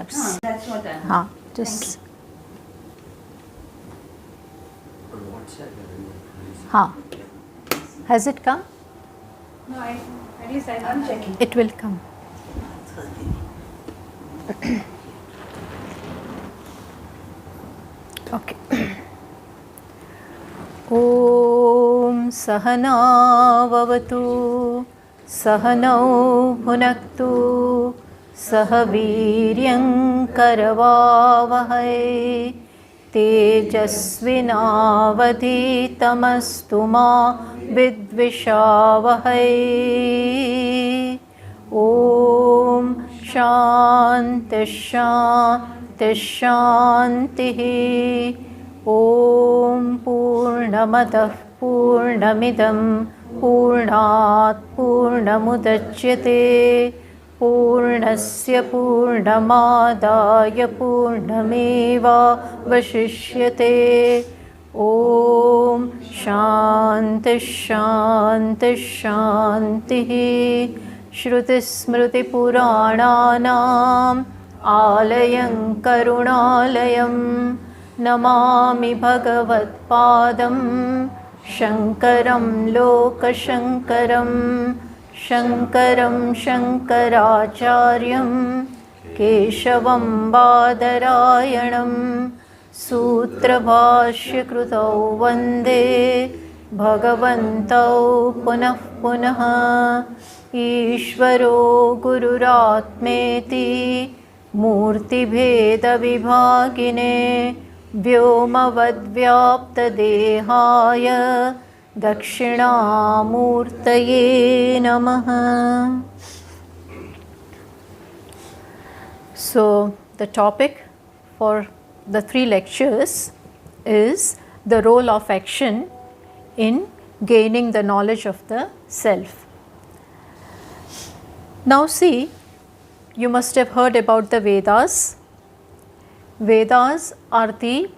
perhaps. That's what I'm. Just. Has it come? No, I'm checking. It will come. Okay. Om Sahana Vavatu Sahanau Bhunaktu Sahaviryam Karavavahai Tejasvinavadhitamastu ma vidvishavahai. Om Shanti Shanti Shanti. Om Purnamadah Purnamidam Purnat Purnamudachyate Purnasya Purnamadaya Purnameva Vashishyate. Om Shanti Shanti Shanti. Shruti Smriti Purananam Alayam Karunalayam Namami Bhagavat Padam Shankaram Lokashankaram Shankaram Shankaracharyam Keshavam Badarayanam Sutrabhashya Krutau Vande Bhagavantau Punah Punah. Ishvaro Gururatmeti Murti Bheda Vibhagine Vyomavadvyapta Dehaya Dakshinamurtaye Namaha. So, the topic for the 3 lectures is the role of action in gaining the knowledge of the self. Now see, you must have heard about the Vedas. Vedas are the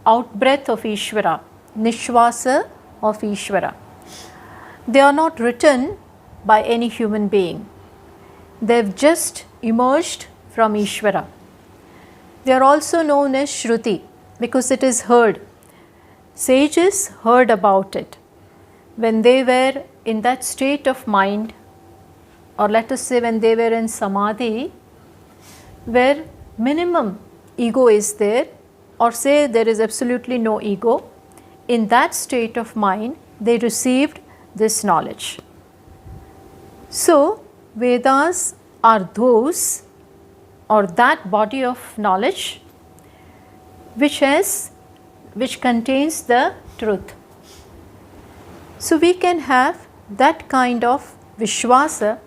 outbreath of Ishvara, Nishvasa of Ishvara. They are not written by any human being. They have just emerged from Ishvara. They are also known as Shruti because it is heard. Sages heard about it when they were in that state of mind, or let us say when they were in Samadhi, where minimum ego is there, or say there is absolutely no ego. In that state of mind, they received this knowledge. So, Vedas are those, or that body of knowledge which contains the truth. So, we can have that kind of Vishwasa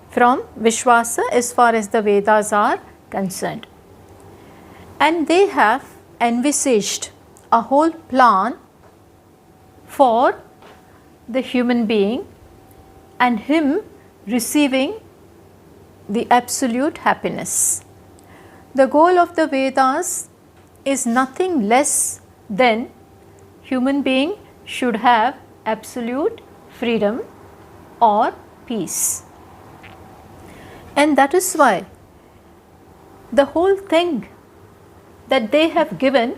from Vishwasa as far as the Vedas are concerned. And they have envisaged a whole plan for the human being and him receiving the absolute happiness. The goal of the Vedas is nothing less than human being should have absolute freedom or peace. And that is why the whole thing that they have given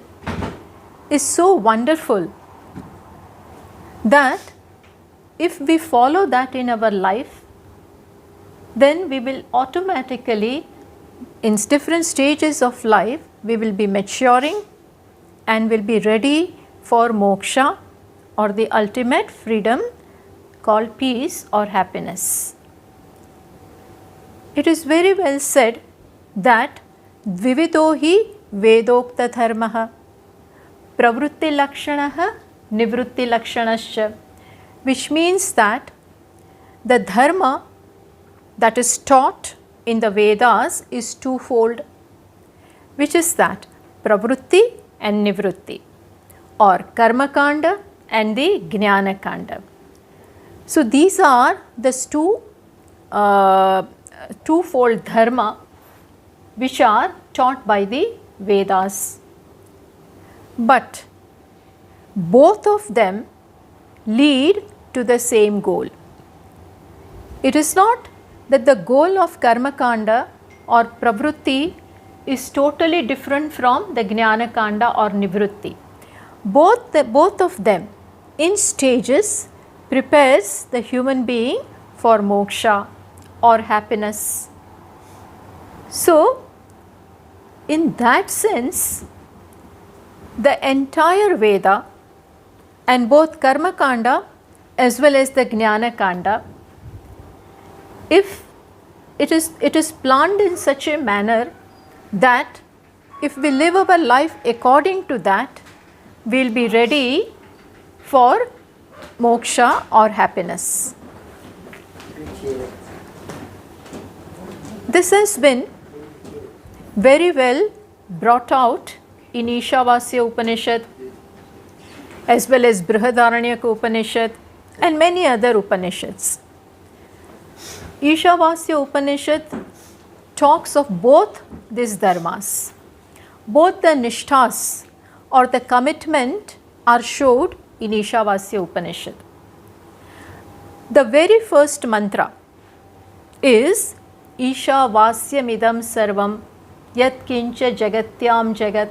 is so wonderful that if we follow that in our life, then we will automatically, in different stages of life, we will be maturing and will be ready for moksha, or the ultimate freedom called peace or happiness. It is very well said that Vivido hi Vedokta Dharmaha Pravrutti Lakshanaha Nivrutti Lakshanascha, which means that the dharma that is taught in the Vedas is twofold, which is that Pravrutti and Nivrutti, or Karma Kanda and the Jnana Kanda. So, these are the twofold dharma which are taught by the Vedas. But both of them lead to the same goal. It is not that the goal of Karma Kanda or Pravrutti is totally different from the Jnana Kanda or Nivritti. Both of them in stages prepares the human being for moksha or happiness. So, in that sense, the entire Veda and both Karma Kanda as well as the Jnana Kanda, if it is planned in such a manner that if we live our life according to that, we will be ready for moksha or happiness. This has been very well brought out in Ishavasya Upanishad as well as Brihadaranyaka Upanishad and many other Upanishads. Ishavasya Upanishad talks of both these dharmas. Both the nishthas or the commitment are showed in Ishavasya Upanishad. The very first mantra is Ishavasyamidam sarvam yat kincha jagatyam jagat.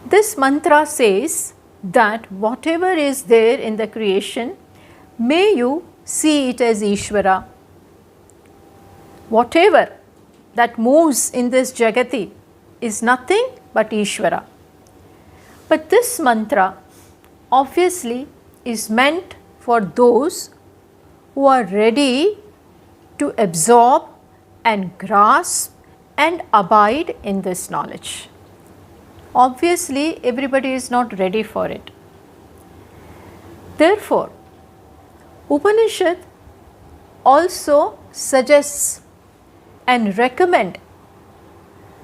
This mantra says that whatever is there in the creation, may you see it as Ishvara. Whatever that moves in this Jagati is nothing but Ishvara. But this mantra obviously is meant for those who are ready to absorb and grasp and abide in this knowledge. Obviously, everybody is not ready for it. Therefore, Upanishad also suggests and recommend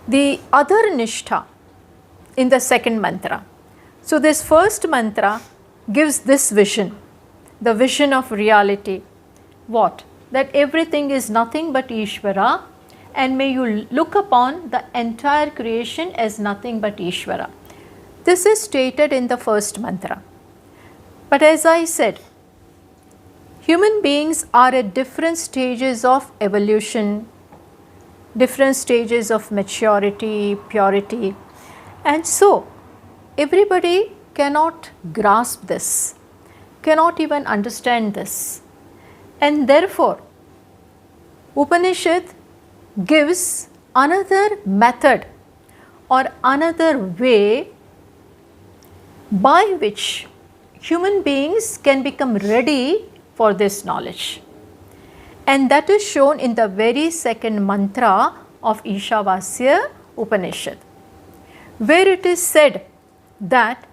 the other nishtha in the second mantra. So, this first mantra gives this vision, the vision of reality. What? That everything is nothing but Ishvara, and may you look upon the entire creation as nothing but Ishvara. This is stated in the first mantra. But as I said, human beings are at different stages of evolution, different stages of maturity, purity, and so everybody cannot grasp this, cannot even understand this. And therefore, Upanishad gives another method or another way by which human beings can become ready for this knowledge. And that is shown in the very second mantra of Ishavasya Upanishad, where it is said that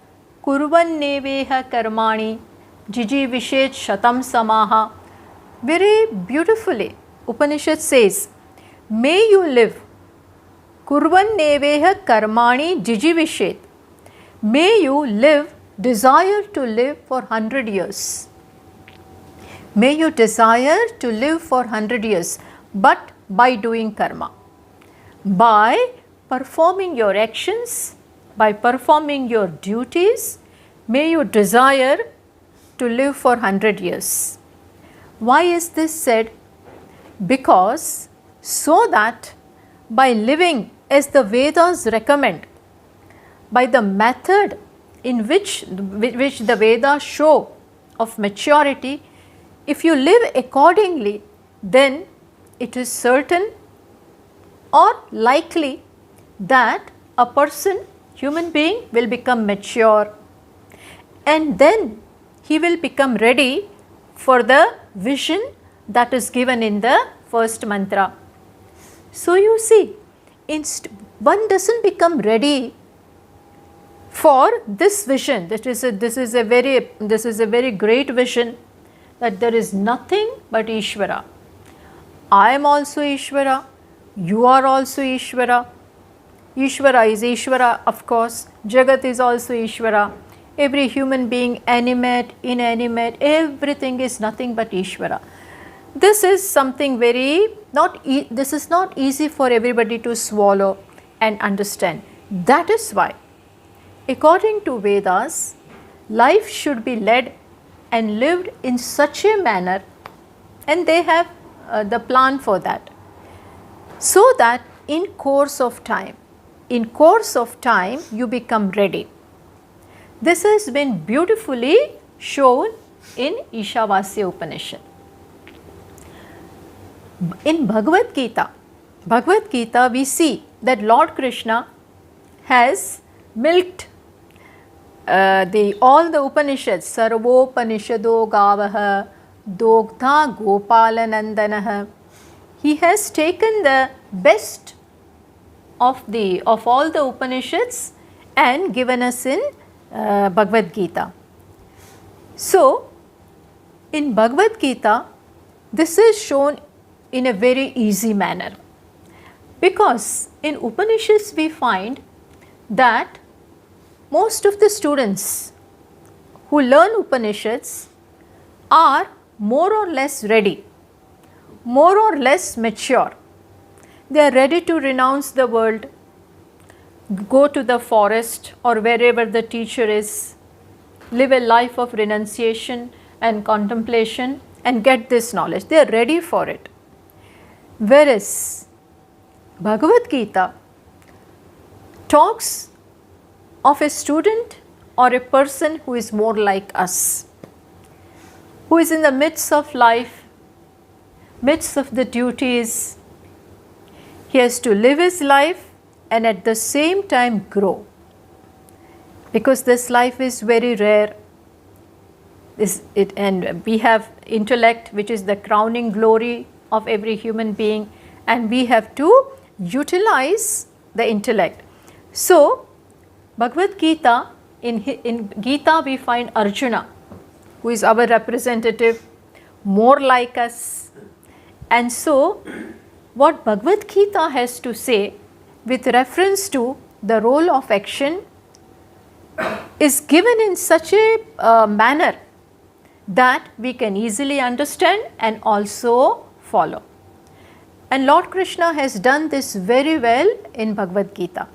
Kurvanneveha karmani jijivishet shatam samaha. Very beautifully Upanishad says, may you live Kurvanneveha karmani jijivishet. May you live, desire to live for 100 years. May you desire to live for 100 years, but by doing karma, by performing your actions, by performing your duties, may you desire to live for 100 years. Why is this said? Because so that by living as the Vedas recommend, by the method in which the Vedas show of maturity, if you live accordingly, then it is certain or likely that a person, human being, will become mature, and then he will become ready for the vision that is given in the first mantra. So you see, one doesn't become ready for this vision. This is a very great vision, that there is nothing but Ishvara. I am also Ishvara, you are also Ishvara. Ishvara is Ishvara, of course. Jagat is also Ishvara. Every human being, animate, inanimate, everything is nothing but Ishvara. This is something this is not easy for everybody to swallow and understand. That is why, according to Vedas, life should be led and lived in such a manner, and they have the plan for that, so that in course of time. In course of time, you become ready. This has been beautifully shown in Ishavasya Upanishad. In Bhagavad Gita, we see that Lord Krishna has milked all the Upanishads, Sarvopanishado Gavaha, Dogdha Gopalanandanaha. He has taken the best of all the Upanishads and given us in Bhagavad Gita. So, in Bhagavad Gita, this is shown in a very easy manner, because in Upanishads we find that most of the students who learn Upanishads are more or less ready, more or less mature. They are ready to renounce the world, go to the forest or wherever the teacher is, live a life of renunciation and contemplation and get this knowledge. They are ready for it. Whereas Bhagavad Gita talks of a student or a person who is more like us, who is in the midst of life, midst of the duties. He has to live his life and at the same time grow, because this life is very rare. And we have intellect, which is the crowning glory of every human being, and we have to utilize the intellect. So, Bhagavad Gita, in Gita we find Arjuna, who is our representative, more like us. And so, what Bhagavad Gita has to say with reference to the role of action is given in such a manner that we can easily understand and also follow. And Lord Krishna has done this very well in Bhagavad Gita.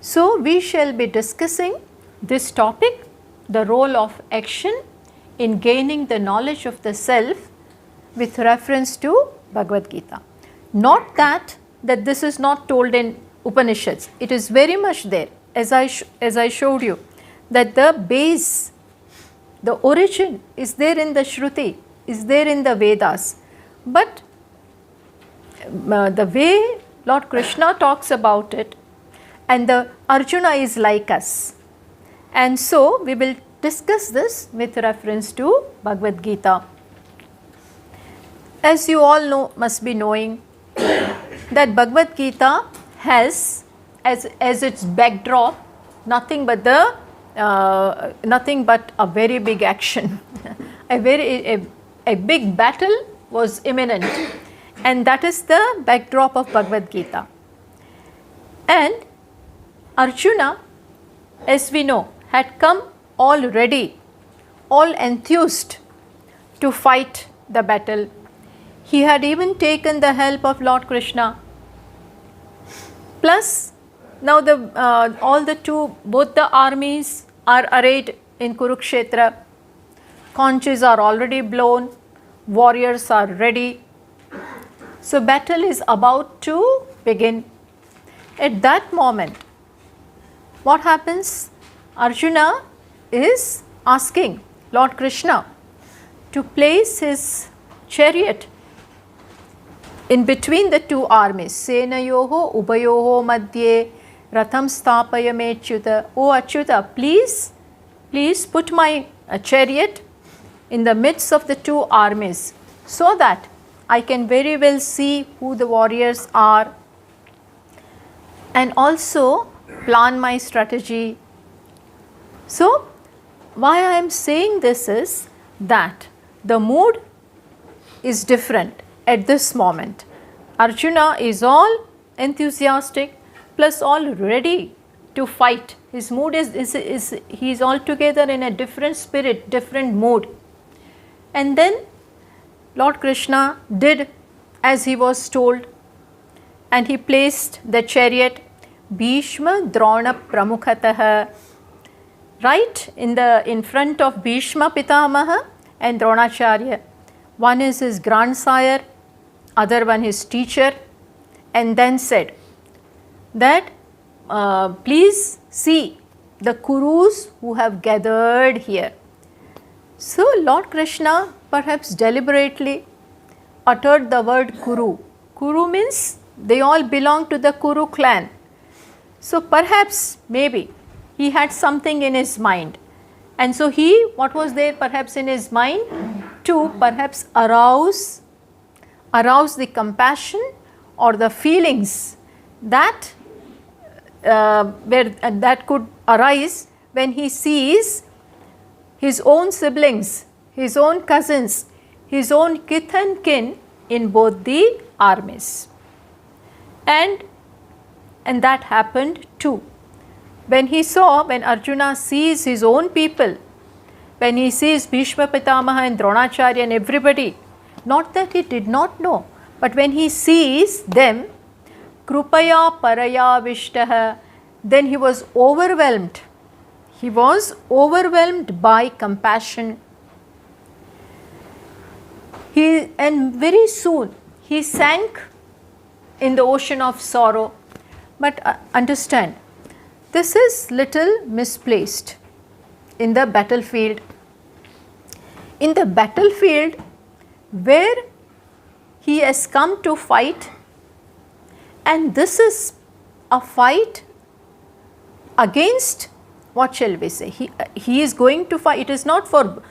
So, we shall be discussing this topic, the role of action in gaining the knowledge of the self with reference to Bhagavad Gita. Not that this is not told in Upanishads, it is very much there, as I showed you, that the base, the origin is there in the Shruti, is there in the Vedas. But the way Lord Krishna talks about it, and the Arjuna is like us. And so, we will discuss this with reference to Bhagavad Gita. As you all know, must be knowing that Bhagavad Gita has as its backdrop nothing but a very big action. a big battle was imminent, and that is the backdrop of Bhagavad Gita. And Arjuna, as we know, had come all ready, all enthused to fight the battle. He had even taken the help of Lord Krishna. Plus, now both the armies are arrayed in Kurukshetra. Conches are already blown, warriors are ready. So, battle is about to begin. At that moment, what happens? Arjuna is asking Lord Krishna to place his chariot in between the two armies. Senayoho ubayoho madhye ratham stapaya me achyuta. Oh Achyuta, please put my chariot in the midst of the two armies, so that I can very well see who the warriors are and also plan my strategy. So, why I am saying this is that the mood is different at this moment. Arjuna is all enthusiastic, plus all ready to fight. His mood he is altogether in a different spirit, different mood. And then Lord Krishna did as he was told, and he placed the chariot Bhishma Drona Pramukhatah, right in front of Bhishma Pitamaha and Dronacharya. One is his grandsire, other one his teacher, and then said, that please see the Kurus who have gathered here. So Lord Krishna perhaps deliberately uttered the word Kuru. Kuru means they all belong to the Kuru clan. So perhaps, maybe, he had something in his mind. And so what was there perhaps in his mind? To perhaps arouse the compassion or the feelings that that could arise when he sees his own siblings, his own cousins, his own kith and kin in both the armies. And that happened too. When Arjuna sees his own people, when he sees Bhishma Pitamaha and Dronacharya and everybody, not that he did not know, but when he sees them, Krupaya Paraya Vishtaha, then he was overwhelmed. He was overwhelmed by compassion. And very soon he sank in the ocean of sorrow. But understand, this is little misplaced in the battlefield. In the battlefield where he has come to fight, and this is a fight against, what shall we say, he is going to fight. It is not for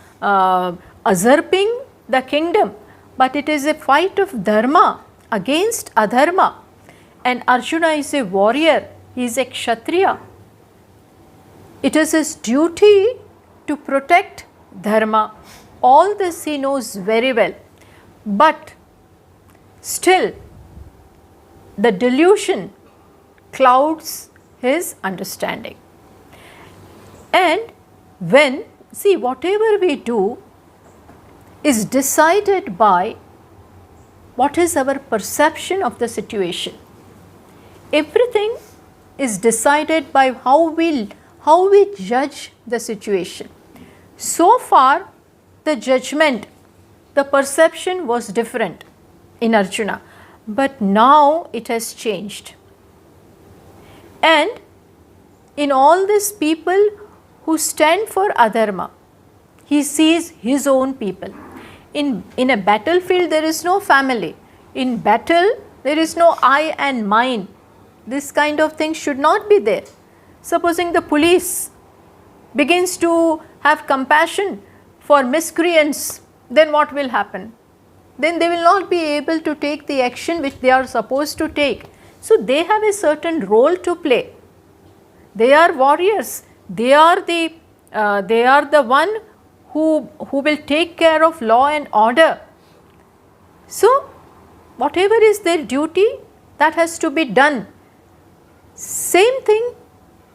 usurping the kingdom, but it is a fight of dharma against adharma. And Arjuna is a warrior, he is a kshatriya. It is his duty to protect dharma. All this he knows very well, but still the delusion clouds his understanding. And when, see, whatever we do is decided by what is our perception of the situation. Everything is decided by how we judge the situation. So far, the judgment, the perception was different in Arjuna, but now it has changed. And in all these people who stand for adharma, he sees his own people. In a battlefield, there is no family. In battle, there is no I and mine. This kind of thing should not be there. Supposing the police begins to have compassion for miscreants, then what will happen? Then they will not be able to take the action which they are supposed to take. So they have a certain role to play. They are warriors. They are the one who will take care of law and order. So whatever is their duty, that has to be done. Same thing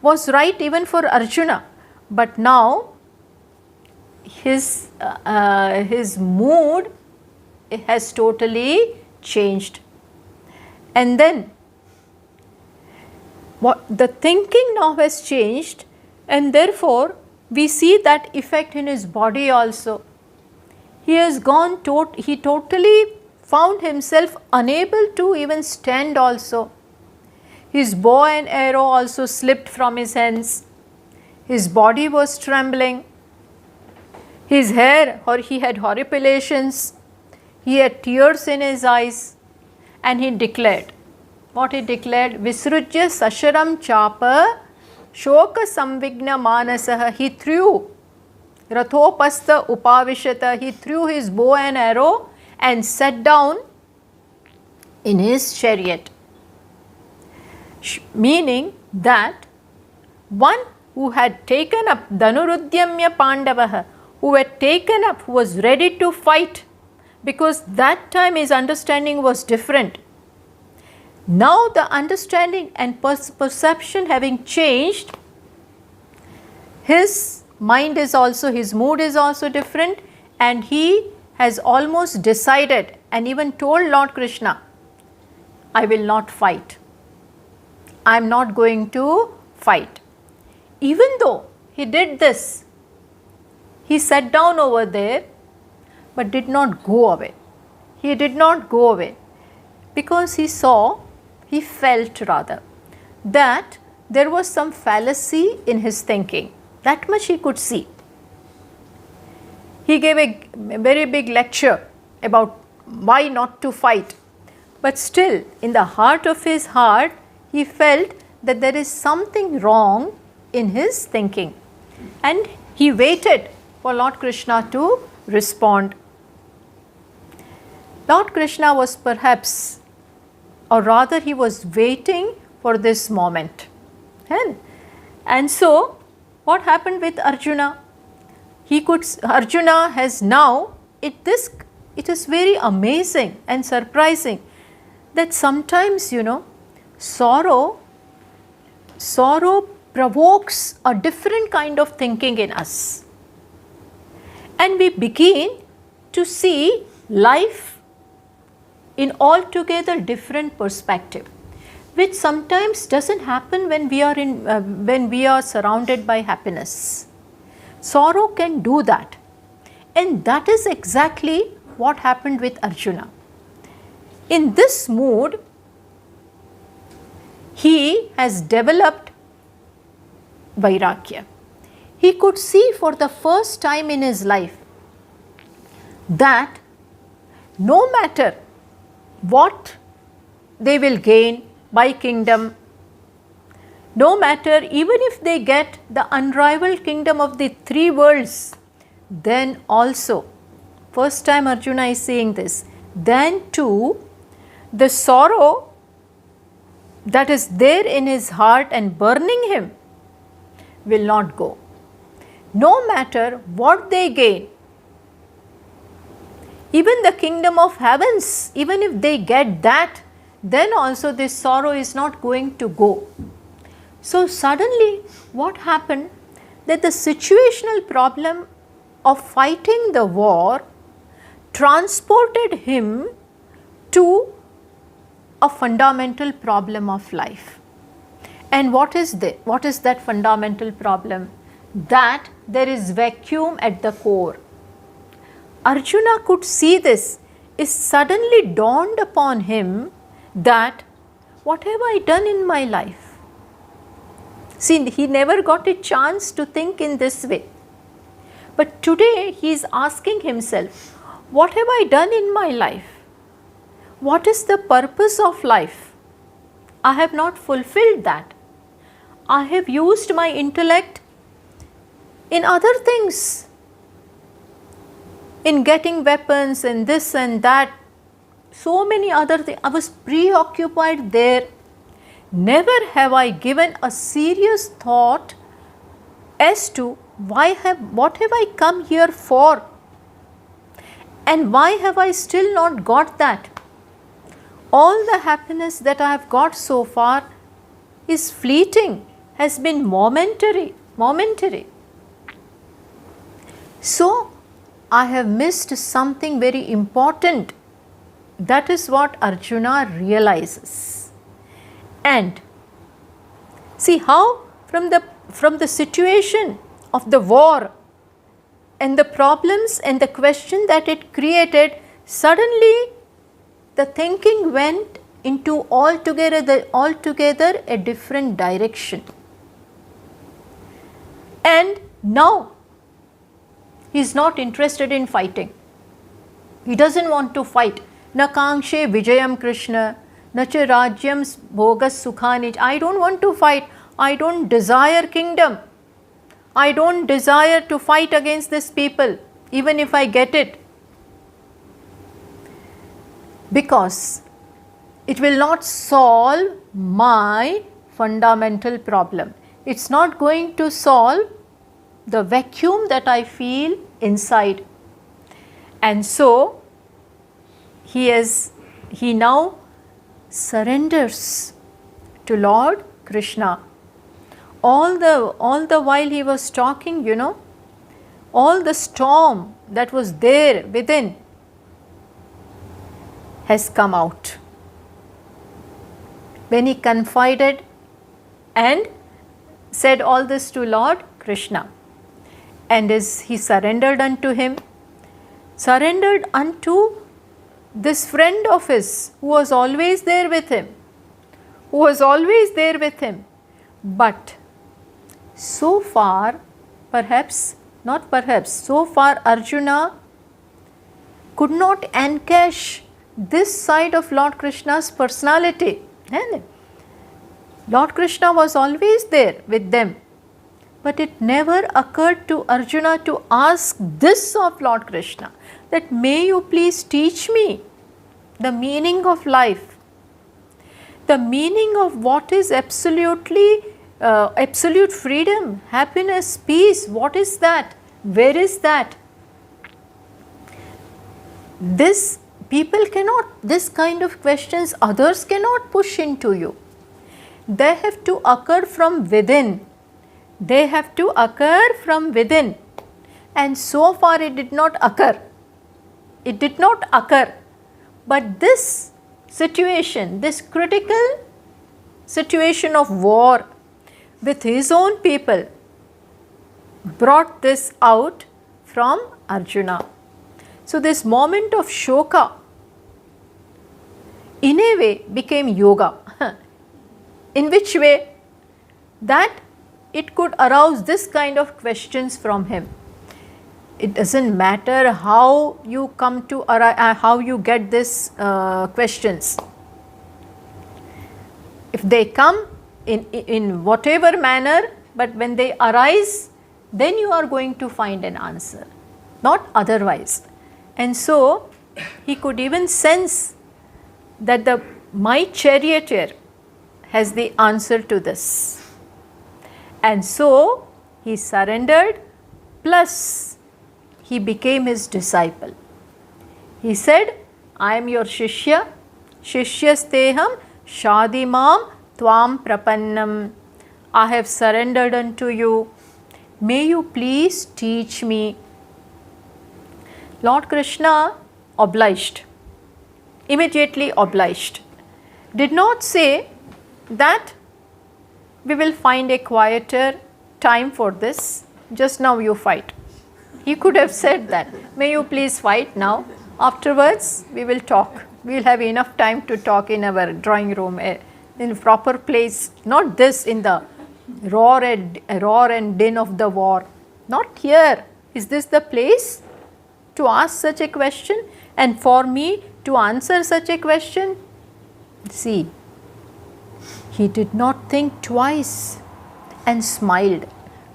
was right even for Arjuna, but now his mood has totally changed. And then the thinking now has changed, and therefore we see that effect in his body also. He has gone, he totally found himself unable to even stand also. His bow and arrow also slipped from his hands. His body was trembling. His hair, or he had horripilations. He had tears in his eyes. And he declared, what he declared? Visrujya sasharam chapa shoka samvigna manasaha. He threw rathopasta upavishata. He threw his bow and arrow and sat down in his chariot. Meaning that one who had taken up Dhanurudyamya Pandavaha, who had taken up, who was ready to fight, because that time his understanding was different. Now the understanding and perception having changed, his mind is also, his mood is also different, and he has almost decided and even told Lord Krishna, I will not fight. I am not going to fight. Even though he did this, he sat down over there but did not go away. He did not go away because he felt rather that there was some fallacy in his thinking. That much he could see. He gave a very big lecture about why not to fight, but still in the heart of his heart he felt that there is something wrong in his thinking, and he waited for Lord Krishna to respond. Lord Krishna was perhaps, or rather he was waiting for this moment. And so what happened with Arjuna? Arjuna has now, it is very amazing and surprising that sometimes, sorrow provokes a different kind of thinking in us, and we begin to see life in altogether different perspective, which sometimes doesn't happen when we are surrounded by happiness. Sorrow can do that, and that is exactly what happened with Arjuna. In this mood, he has developed Vairagya. He could see for the first time in his life that no matter what they will gain by kingdom, no matter even if they get the unrivaled kingdom of the three worlds, then also, first time Arjuna is saying this, then too the sorrow that is there in his heart and burning him will not go. No matter what they gain, even the kingdom of heavens, even if they get that, then also this sorrow is not going to go. So suddenly what happened, that the situational problem of fighting the war transported him to a fundamental problem of life. And what is that fundamental problem? That there is vacuum at the core. Arjuna could see this. It suddenly dawned upon him that what have I done in my life? See, he never got a chance to think in this way. But today he is asking himself, what have I done in my life? What is the purpose of life? I have not fulfilled that. I have used my intellect in other things, in getting weapons and this and that, so many other things. I was preoccupied there. Never have I given a serious thought as to what have I come here for, and why have I still not got that? All the happiness that I have got so far is fleeting, has been momentary. So I have missed something very important. That is what Arjuna realizes. And see how from the situation of the war and the problems and the question that it created, suddenly the thinking went into altogether a different direction. And now he is not interested in fighting. He doesn't want to fight. Na kangshe vijayam Krishna, na cha rajyam bhogas sukhani. I don't want to fight. I don't desire kingdom. I don't desire to fight against this people, even if I get it. Because it will not solve my fundamental problem. It's not going to solve the vacuum that I feel inside. And so he now surrenders to Lord Krishna. All the while he was talking, all the storm that was there within has come out. When he confided and said all this to Lord Krishna, and as he surrendered unto him, surrendered unto this friend of his who was always there with him, who was always there with him. But so far, so far Arjuna could not encash this side of Lord Krishna's personality. Lord Krishna was always there with them. But it never occurred to Arjuna to ask this of Lord Krishna, that may you please teach me the meaning of life, the meaning of what is absolute freedom, happiness, peace. What is that? Where is that? This kind of questions others cannot push into you. They have to occur from within. And so far it did not occur. But this situation, this critical situation of war with his own people, brought this out from Arjuna. So this moment of shoka in a way became yoga. In which way? That it could arouse this kind of questions from him. It doesn't matter how you come to how you get this questions. If they come in whatever manner, but when they arise, then you are going to find an answer, not otherwise. And so he could even sense that my charioteer has the answer to this. And so he surrendered, plus he became his disciple. He said, I am your Shishya, Shishyasteham Shadimam Tvam Prapannam. I have surrendered unto you. May you please teach me. Lord Krishna obliged, immediately obliged. Did not say that we will find a quieter time for this, just now you fight. He could have said that, may you please fight now, afterwards we will talk. We will have enough time to talk in our drawing room, in a proper place, not this in the roar and din of the war. Not here. Is this the place to ask such a question and for me to answer such a question? See, he did not think twice and smiled.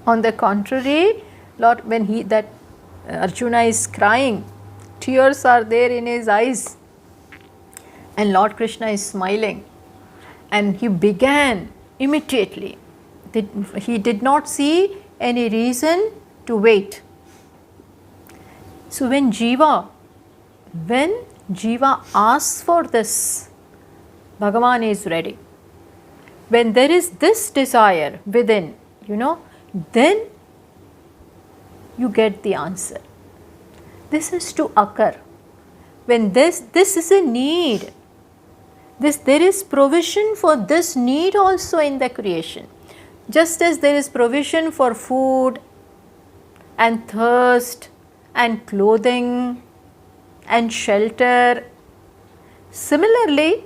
On the contrary, Lord, when Arjuna is crying, tears are there in his eyes, and Lord Krishna is smiling, and he began immediately. He did not see any reason to wait. So when Jiva asks for this, Bhagavan is ready. When there is this desire within, then you get the answer. This is to occur. When this is a need, there is provision for this need also in the creation. Just as there is provision for food and thirst and clothing and shelter, similarly,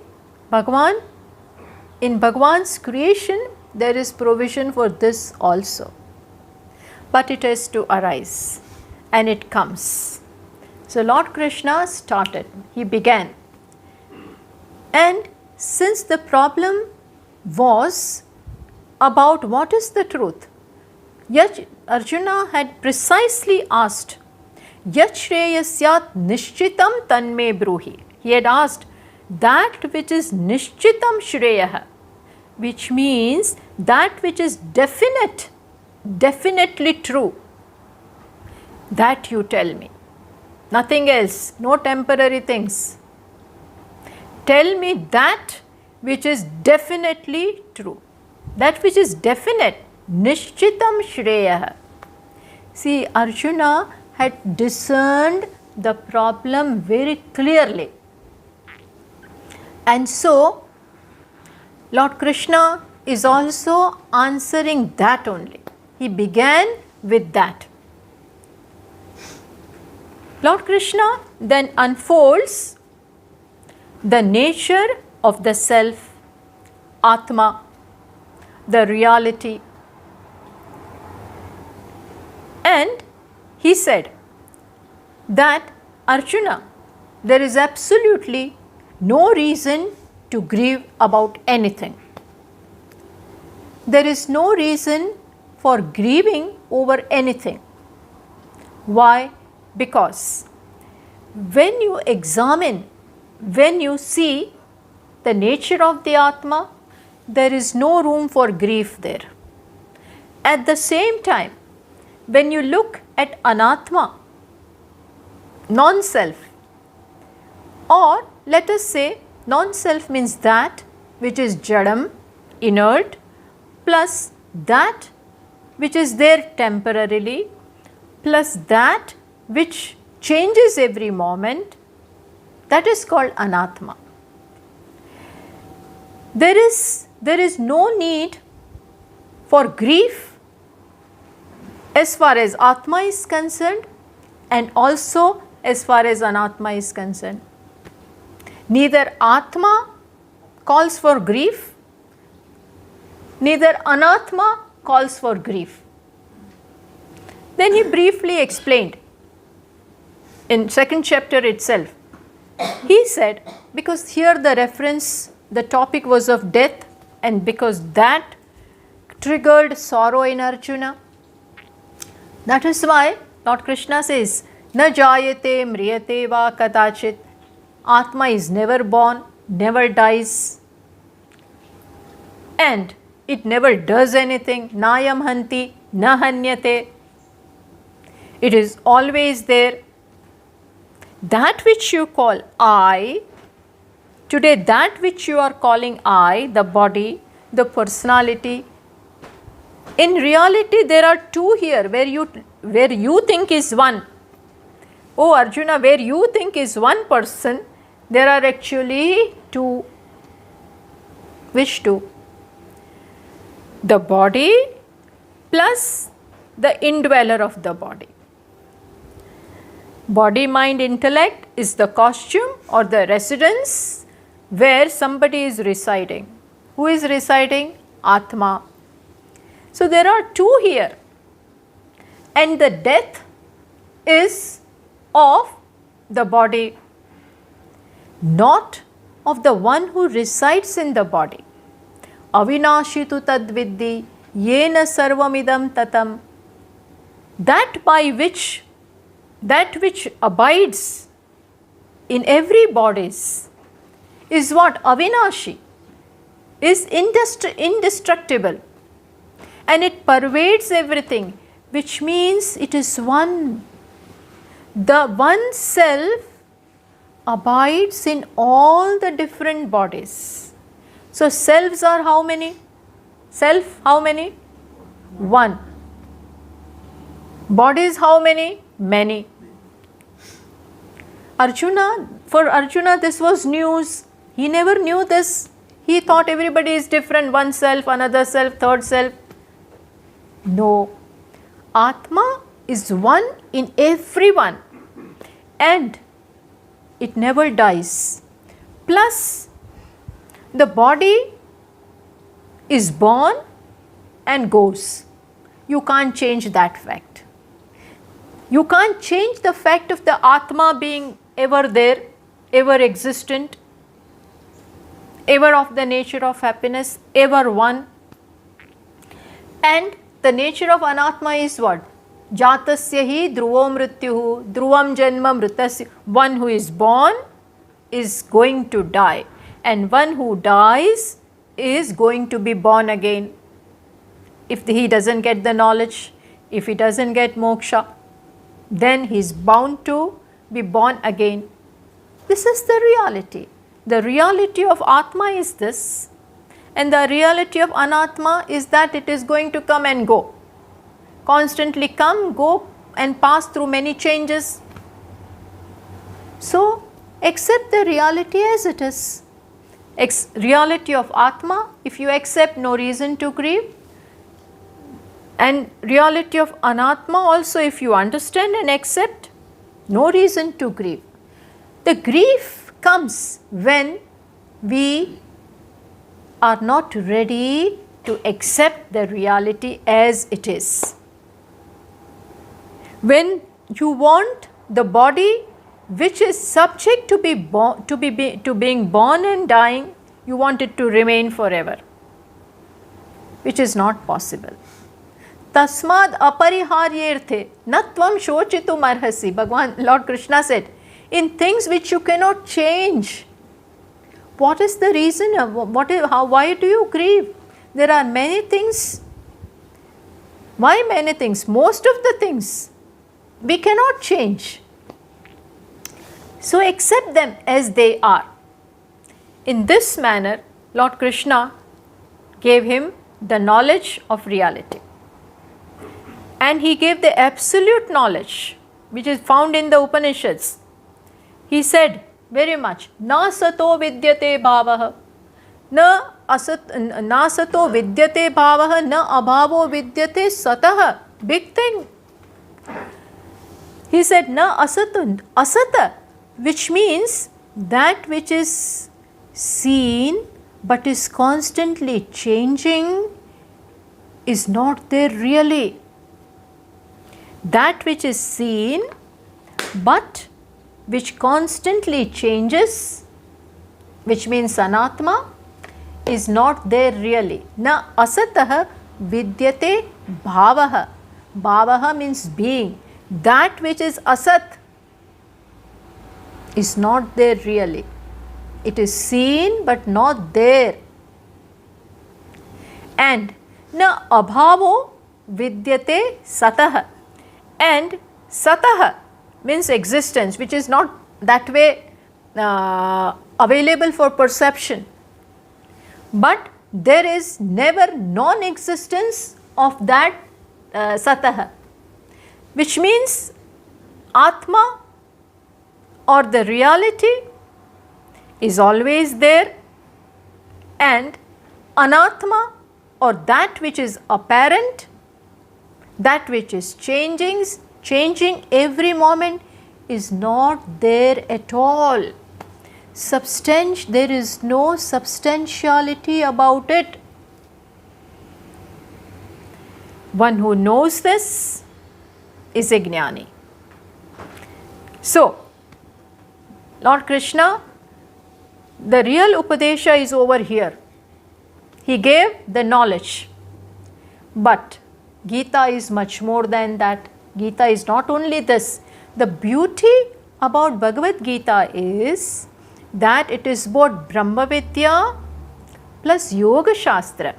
in Bhagavan's creation, there is provision for this also. But it has to arise, and it comes. So Lord Krishna started, he began. And since the problem was about what is the truth, Arjuna had precisely asked, Yat Shreyasyat Nishchitam Tanme Bruhi. He had asked, that which is Nishchitam Shreyaha, which means that which is definite, definitely true, that you tell me. Nothing else, no temporary things. Tell me that which is definitely true. That which is definite, Nishchitam Shreyaha. See, Arjuna had discerned the problem very clearly. And so, Lord Krishna is also answering that only. He began with that. Lord Krishna then unfolds the nature of the self Atma, the reality. And he said that, Arjuna, there is absolutely no reason to grieve about anything. There is no reason for grieving over anything. Why? Because when you examine, when you see the nature of the Atma, there is no room for grief there. At the same time, when you look at Anatma, non-self, or let us say non-self means that which is jadam, inert, plus that which is there temporarily, plus that which changes every moment, that is called Anatma. There is no need for grief as far as Atma is concerned, and also as far as Anatma is concerned. Neither Atma calls for grief, neither Anatma calls for grief. Then he briefly explained in second chapter itself. He said, because here the reference, the topic was of death, and because that triggered sorrow in Arjuna, that is why Lord Krishna says, Na jayate mriyate va kadachit. Atma is never born, never dies, and it never does anything. Nayam hanti, na hanyate. It is always there. That which you call I, today that which you are calling I, the body, the personality, in reality there are two here where you think is one. Oh Arjuna, where you think is one person, there are actually two. Which two? The body plus the indweller of the body. Body, mind, intellect is the costume or the residence where somebody is residing. Who is residing? Atma. So there are two here, and the death is of the body, not of the one who resides in the body. Avinashitu tadviddi yena sarvamidam tatam. That which abides in every bodies is what? Avinashi, is indestructible, and it pervades everything, which means it is one. The one self abides in all the different bodies. So selves are how many? Self how many? One. Bodies how many? Many. For Arjuna this was news. He never knew this. He thought everybody is different, one self, another self, third self. No. Atma is one in everyone, and it never dies. Plus the body is born and goes. You can't change that fact. You can't change the fact of the Atma being ever there, ever existent, ever of the nature of happiness, ever one. And the nature of Anatma is what? Jatasya hi dhruvo mrityuhu, dhruvam janma mritasya. One who is born is going to die, and one who dies is going to be born again. If he doesn't get the knowledge, if he doesn't get moksha, then he is bound to be born again. This is the reality. The reality of Atma is this, and the reality of Anatma is that it is going to come and go. Constantly come, go, and pass through many changes. So, accept the reality as it is. Reality of Atma, if you accept, no reason to grieve. And reality of Anatma also, if you understand and accept, no reason to grieve. The grief comes when we are not ready to accept the reality as it is. When you want the body which is subject to being born and dying, you want it to remain forever, which is not possible. Tasmad apariharyerthe natvam shochitum arhasi. Bhagwan, Lord Krishna said, in things which you cannot change, what is the reason? Why do you grieve? There are many things. Why many things? Most of the things we cannot change. So accept them as they are. In this manner, Lord Krishna gave him the knowledge of reality. And he gave the absolute knowledge which is found in the Upanishads. He said very much, na sato vidyate bhavaha, na sato vidyate bhavaha, na abhavo vidyate satah. Big thing. He said, na asata, which means that which is seen but is constantly changing is not there really. That which is seen but which constantly changes, which means anatma, is not there really. Na asatah vidyate bhavaha. Bhavaha means being. That which is asat is not there really. It is seen but not there. And na abhavo vidyate satah. And satah means existence, which is not that way available for perception. But there is never non-existence of that satah, which means Atma or the reality is always there, and Anatma or that which is apparent, that which is changing every moment, is not there at all. There is no substantiality about it. One who knows this is a jnani. So, Lord Krishna, the real Upadesha is over here. He gave the knowledge. But Gita is much more than that. Gita is not only this. The beauty about Bhagavad Gita is that it is both Brahma Vidya plus Yoga Shastra.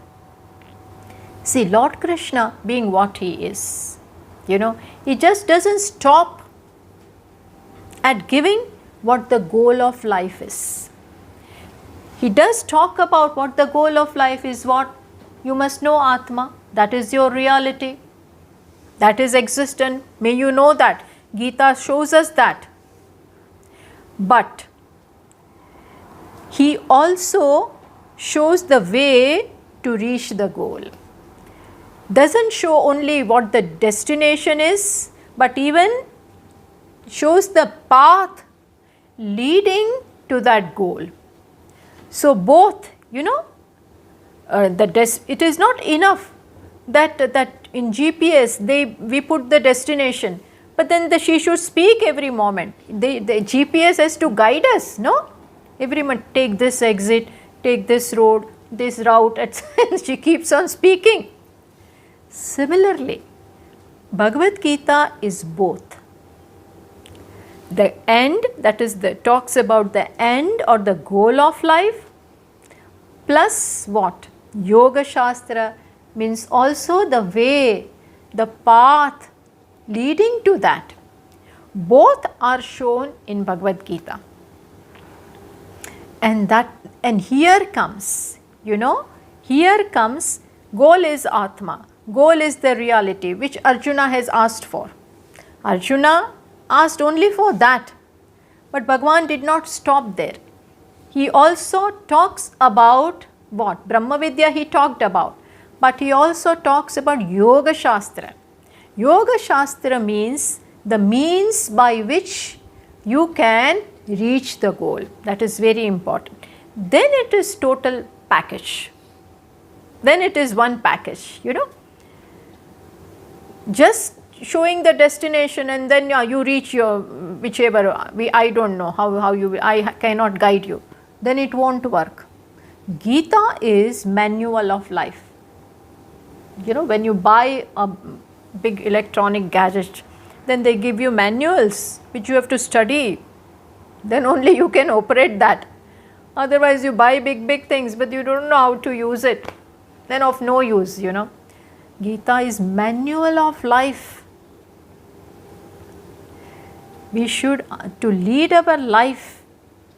See, Lord Krishna being what he is, he just doesn't stop at giving what the goal of life is. He does talk about what the goal of life is. What? You must know Atma. That is your reality. That is existent. May you know that. Gita shows us that. But he also shows the way to reach the goal. Doesn't show only what the destination is, but even shows the path leading to that goal. So both, it is not enough that in GPS we put the destination, but then she should speak every moment. The GPS has to guide us, no? Every moment, take this exit, take this road, this route, etc. She keeps on speaking. Similarly, Bhagavad Gita is both. The end, that is, talks about the end or the goal of life, plus what? Yoga Shastra means also the way, the path leading to that. Both are shown in Bhagavad Gita. And here comes, goal is Atma, goal is the reality which Arjuna has asked for. Arjuna asked only for that, but Bhagavan did not stop there. He also talks about what? Brahma Vidya he talked about, but he also talks about Yoga Shastra. Yoga Shastra means the means by which you can reach the goal. That is very important. Then it is total package. Then it is one package, Just showing the destination and then you reach your whichever, I don't know how you, I cannot guide you. Then it won't work. Gita is manual of life. When you buy a big electronic gadget, then they give you manuals which you have to study. Then only you can operate that. Otherwise you buy big things but you don't know how to use it. Then of no use, Gita is manual of life. We should, to lead our life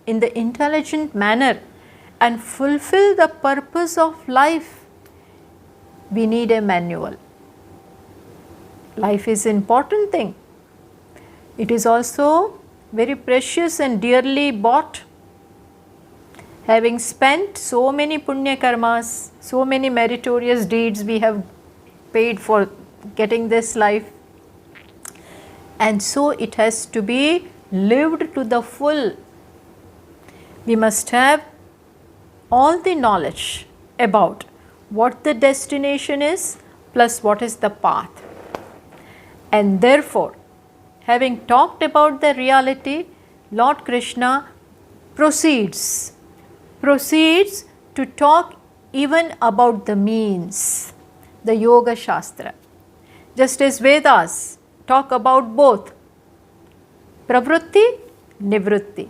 in the intelligent manner and fulfill the purpose of life, we need a manual. Life is an important thing. It is also very precious and dearly bought. Having spent so many punya karmas, so many meritorious deeds we have paid for getting this life, and so it has to be lived to the full. We must have all the knowledge about what the destination is plus what is the path. And therefore, having talked about the reality, Lord Krishna proceeds to talk even about the means, the Yoga Shastra. Just as Vedas talk about both pravrutti, nivrutti.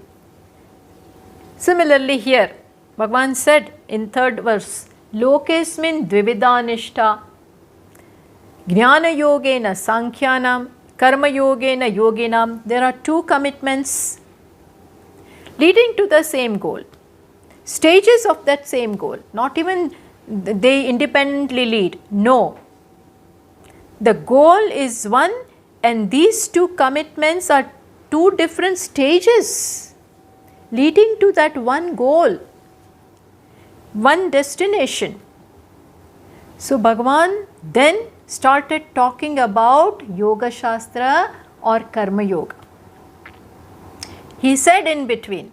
Similarly here, Bhagavan said in 3rd verse, Lokesmin dvivida nishtha, jnana yogena sankhyanam, karma yogena yoginam. There are 2 commitments leading to the same goal. Stages of that same goal, not even they independently lead. No. The goal is one and these 2 commitments are 2 different stages leading to that one goal, one destination. So Bhagavan then started talking about Yoga Shastra or Karma Yoga. He said in between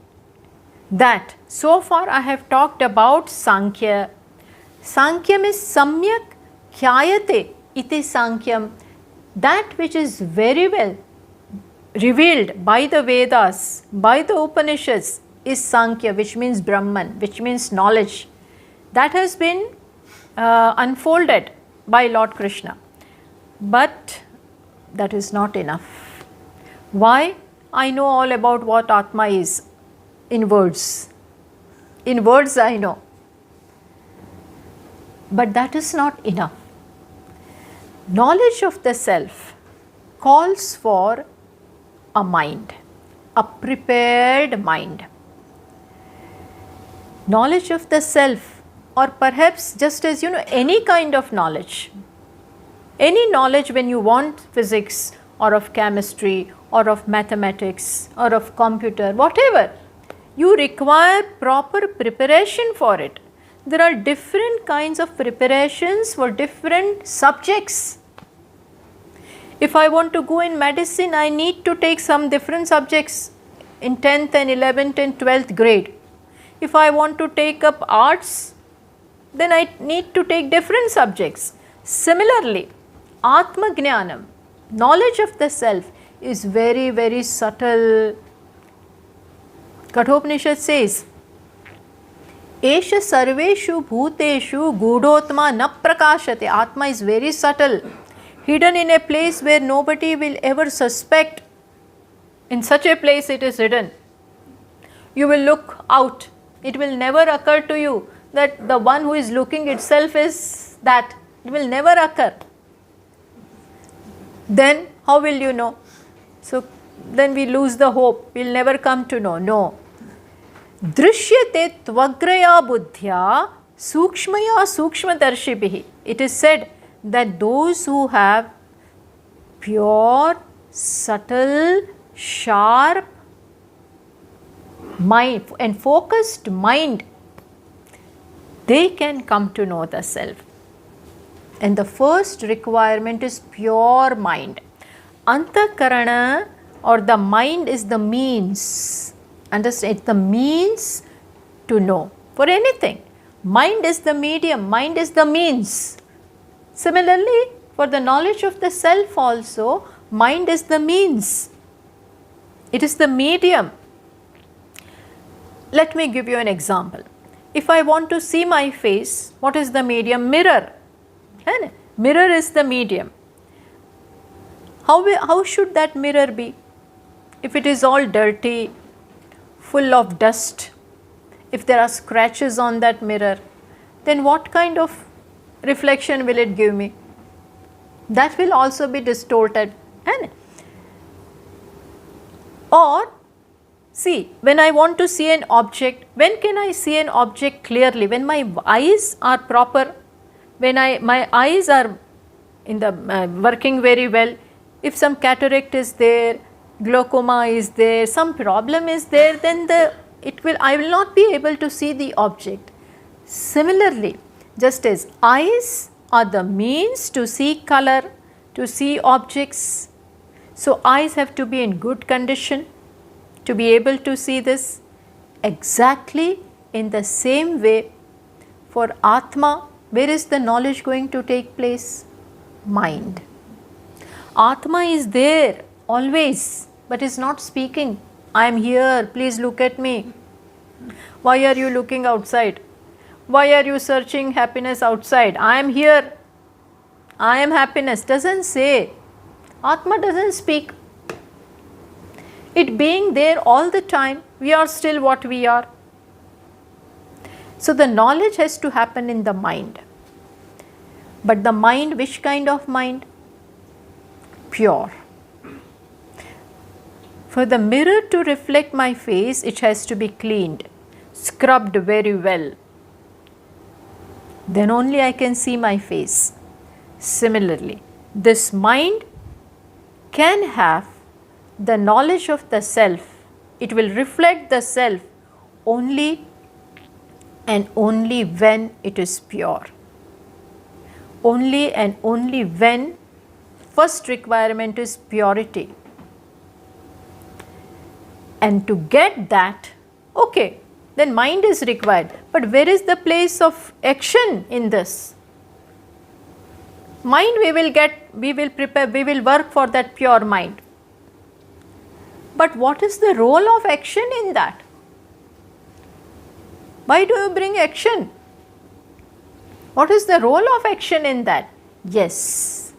that so far I have talked about Sankhya. Sankhya is Samyak Khyayate iti Sankyam. That which is very well revealed by the Vedas, by the Upanishads is Sankhya, which means Brahman, which means knowledge. That has been unfolded by Lord Krishna. But that is not enough. Why? I know all about what Atma is in words. In words I know. But that is not enough. Knowledge of the self calls for a mind, a prepared mind. Knowledge of the self, or perhaps just as any kind of knowledge. Any knowledge when you want physics or of chemistry or of mathematics or of computer, whatever, you require proper preparation for it. There are different kinds of preparations for different subjects. If I want to go in medicine, I need to take some different subjects in 10th and 11th and 12th grade. If I want to take up arts, then I need to take different subjects. Similarly, Atma Jnanam, knowledge of the self, is very, very subtle. Kathopanishad says, Esha sarveshu bhuteshu gudhotma na prakashate. Atma is very subtle, hidden in a place where nobody will ever suspect. In such a place it is hidden. You will look out. It will never occur to you that the one who is looking itself is that. It will never occur. Then how will you know? So then we lose the hope. We will never come to know. No. Drishyate tvagraya buddhya sukshmaya sukshmadarshibhi. It is said that those who have pure, subtle, sharp mind and focused mind, they can come to know the self. And the first requirement is pure mind. Antakarana or the mind is the means. Understand? It's the means to know for anything. Mind is the medium, mind is the means. Similarly, for the knowledge of the self also, mind is the means. It is the medium. Let me give you an example. If I want to see my face, what is the medium? Mirror. Mirror is the medium. How should that mirror be? If it is all dirty, full of dust, if there are scratches on that mirror, then what kind of reflection will it give me? That will also be distorted. Or see, when I want to see an object, when can I see an object clearly? When my eyes are proper, when my eyes are in the working very well. If some cataract is there, glaucoma is there, some problem is there, then I will not be able to see the object. Similarly, just as eyes are the means to see color, to see objects, so eyes have to be in good condition to be able to see this. Exactly in the same way, for Atma, where is the knowledge going to take place? Mind. Atma is there always, but is not speaking. I am here, please look at me. Why are you looking outside? Why are you searching happiness outside? I am here, I am happiness. Doesn't say. Atma doesn't speak. It being there all the time, we are still what we are. So the knowledge has to happen in the mind. But the mind, which kind of mind? Pure. For the mirror to reflect my face, it has to be cleaned, scrubbed very well. Then only I can see my face. Similarly, this mind can have the knowledge of the self. It will reflect the self only and only when it is pure. Only and only when first requirement is purity. And to get that, okay, then mind is required. But where is the place of action in this? Mind we will prepare, we will work for that pure mind. But what is the role of action in that? Why do you bring action? What is the role of action in that? Yes,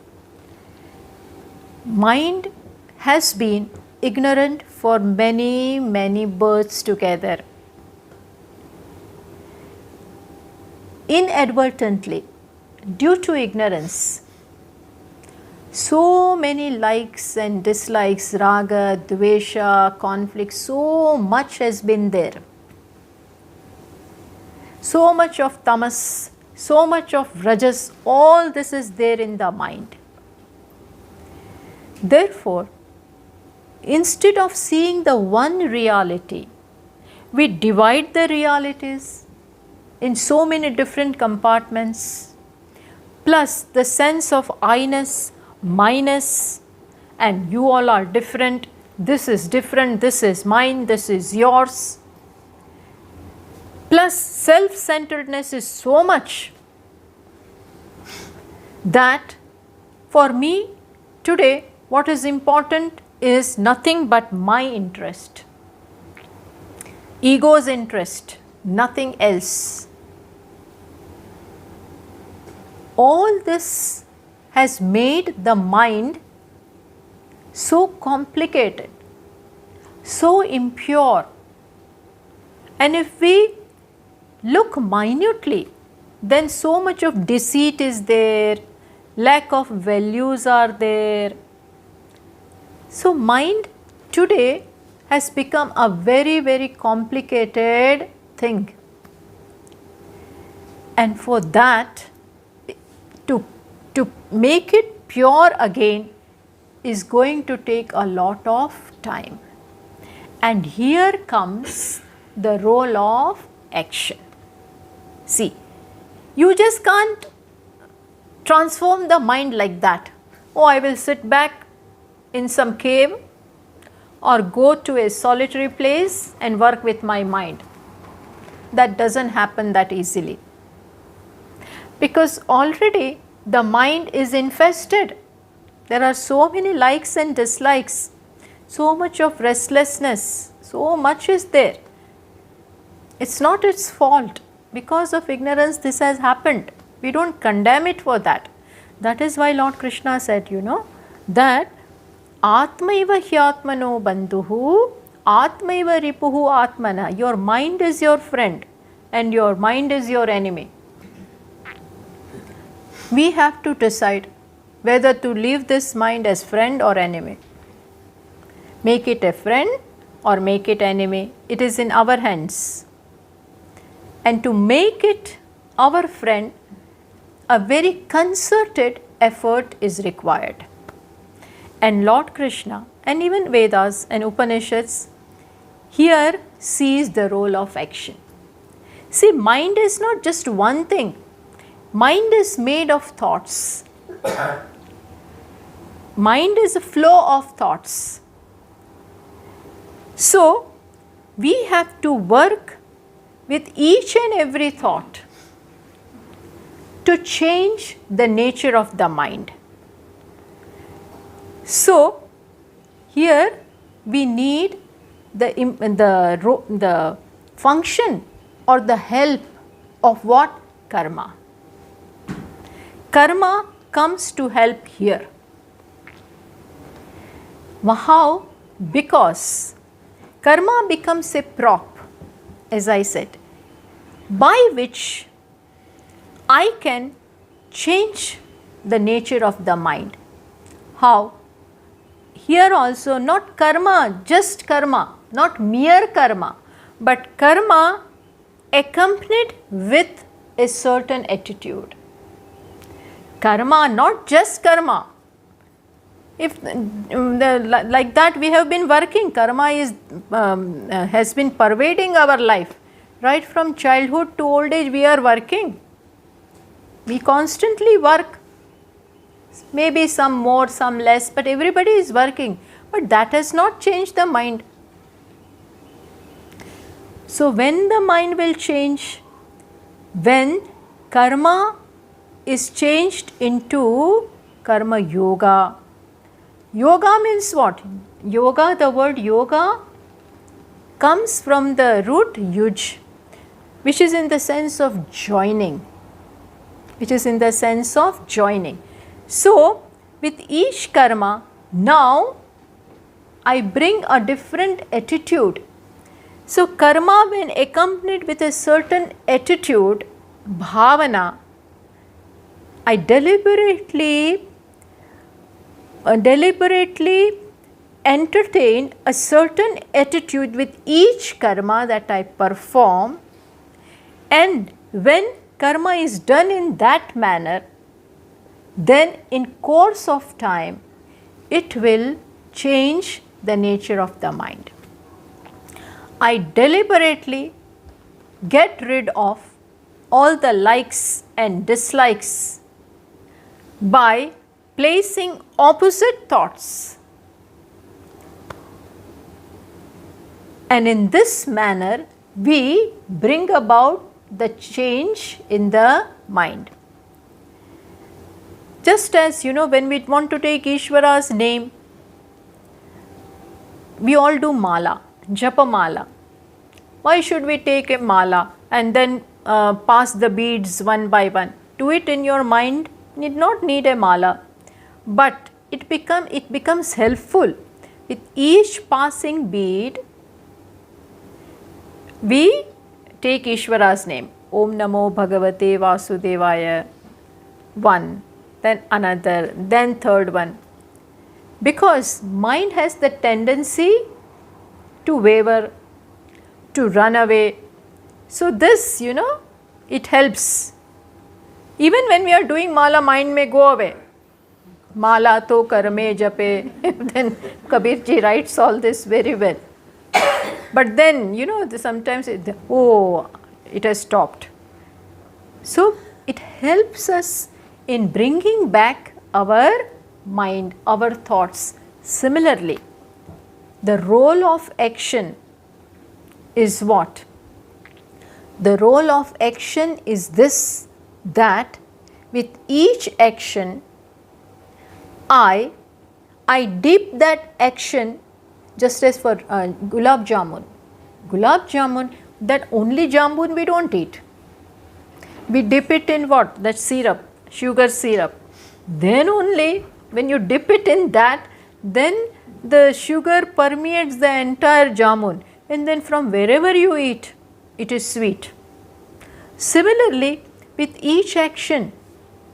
mind has been ignorant for many, many births together. Inadvertently, due to ignorance, so many likes and dislikes, raga, dvesha, conflict, so much has been there. So much of tamas, so much of rajas, all this is there in the mind. Therefore, instead of seeing the one reality, we divide the realities in so many different compartments, plus the sense of I-ness, minus, and you all are different, this is different, this is mine, this is yours. Plus self-centeredness is so much that for me today what is important is nothing but my interest, ego's interest, nothing else. All this has made the mind so complicated, so impure. And if we look minutely, then so much of deceit is there, lack of values are there. So mind today has become a very, very complicated thing. And for that, to make it pure again is going to take a lot of time. And here comes the role of action. See, you just can't transform the mind like that. Oh, I will sit back in some cave or go to a solitary place and work with my mind. That doesn't happen that easily. Because already the mind is infested. There are so many likes and dislikes, so much of restlessness, so much is there. It's not its fault. Because of ignorance this has happened. We don't condemn it for that. That is why Lord Krishna said, that Atmaiva hyatmano bandhuhu, Atmaiva ripuhu atmana. Your mind is your friend and your mind is your enemy. We have to decide whether to leave this mind as friend or enemy. Make it a friend or make it enemy. It is in our hands. And to make it our friend, a very concerted effort is required. And Lord Krishna and even Vedas and Upanishads here sees the role of action. See, mind is not just one thing. Mind is made of thoughts. Mind is a flow of thoughts. So, we have to work with each and every thought to change the nature of the mind. So, here we need the function or the help of what? Karma. Karma comes to help here. How? Because karma becomes a prop, as I said, by which I can change the nature of the mind. How? Here also not karma, just karma, not mere karma, but karma accompanied with a certain attitude. Karma, not just karma. If like that we have been working, karma has been pervading our life. Right from childhood to old age we are working. We constantly work. Maybe some more, some less, but everybody is working. But that has not changed the mind. So when the mind will change? When karma is changed into karma yoga. Yoga means what? Yoga, the word yoga comes from the root yuj, which is in the sense of joining. So, with each karma, now I bring a different attitude. So, karma when accompanied with a certain attitude, bhavana, I deliberately entertain a certain attitude with each karma that I perform, and when karma is done in that manner, then in course of time it will change the nature of the mind. I deliberately get rid of all the likes and dislikes by placing opposite thoughts, and in this manner we bring about the change in the mind. Just as when we want to take Ishvara's name, we all do mala, japa mala. Why should we take a mala and then pass the beads one by one? Do it in your mind, need not need a mala, but it becomes helpful. With each passing bead, we take Ishvara's name. Om Namo Bhagavate Vasudevaya. One, then another, then third one. Because mind has the tendency to waver, to run away. So this, it helps. Even when we are doing mala, mind may go away. Mala to karme jape. Then Kabir ji writes all this very well. But then, sometimes it has stopped. So it helps us in bringing back our mind, our thoughts. Similarly, the role of action is what? The role of action is this, that with each action, I dip that action, just as for gulab jamun. Gulab jamun, that only jamun we don't eat. We dip it in what? That syrup, sugar syrup. Then only when you dip it in that, then the sugar permeates the entire jamun, and then from wherever you eat, it is sweet. Similarly, with each action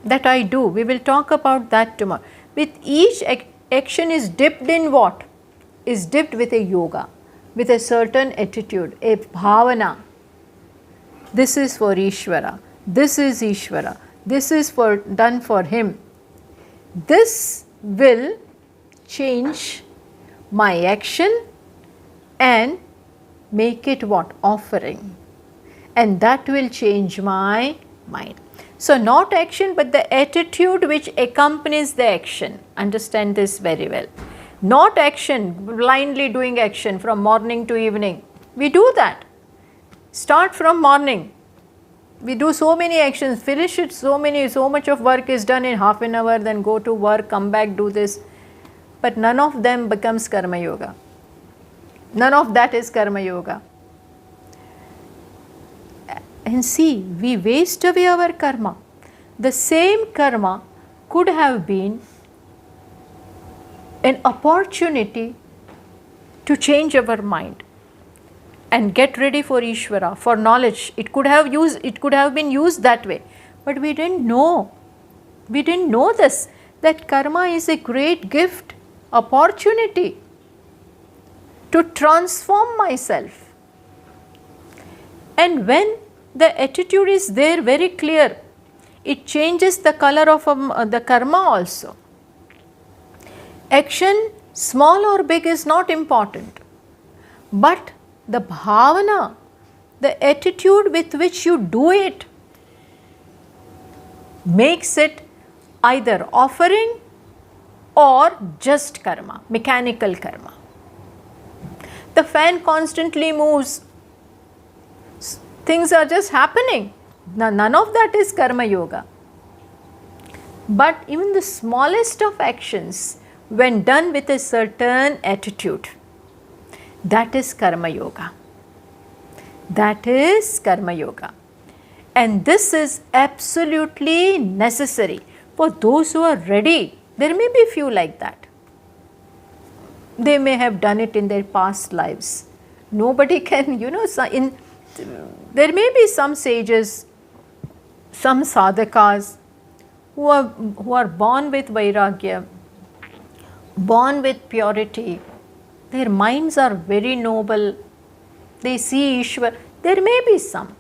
that I do, we will talk about that tomorrow. With each action is dipped in what? Is dipped with a yoga, with a certain attitude, a bhavana. This is for Ishvara. This is Ishvara. This is for done for him. This will change my action and make it what? Offering. And that will change my mind. So, not action but the attitude which accompanies the action. Understand this very well. Not action, blindly doing action from morning to evening. We do that. Start from morning. We do so many actions, finish it, so much of work is done in half an hour, then go to work, come back, do this. But none of them becomes karma yoga. None of that is karma yoga. And see, we waste away our karma. The same karma could have been an opportunity to change our mind and get ready for Ishvara, for knowledge. It could have been used that way, but we didn't know. We didn't know this, that karma is a great gift, opportunity to transform myself. And when the attitude is there very clear, it changes the color of the karma also. Action, small or big, is not important, but the bhavana, the attitude with which you do it, makes it either offering or just karma, mechanical karma. The fan constantly moves, things are just happening. None of that is karma yoga. But even the smallest of actions, when done with a certain attitude, that is karma yoga. That is karma yoga. And this is absolutely necessary for those who are ready. There may be few like that. They may have done it in their past lives. Nobody can, there may be some sages, some sadhakas who are born with vairagya, born with purity. Their minds are very noble. They see Ishvara. There may be some.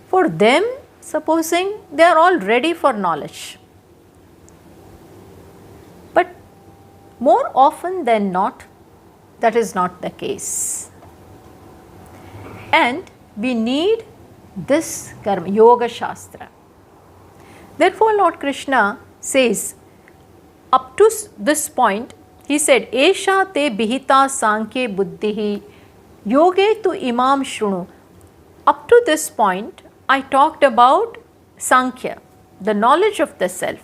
For them, supposing they are all ready for knowledge. But more often than not, that is not the case. And we need this karma, yoga shastra. Therefore, Lord Krishna says, up to this point, he said, Esha te bihita sankhye buddhihi yoge tu imam shrunu. Up to this point, I talked about sankhya, the knowledge of the self.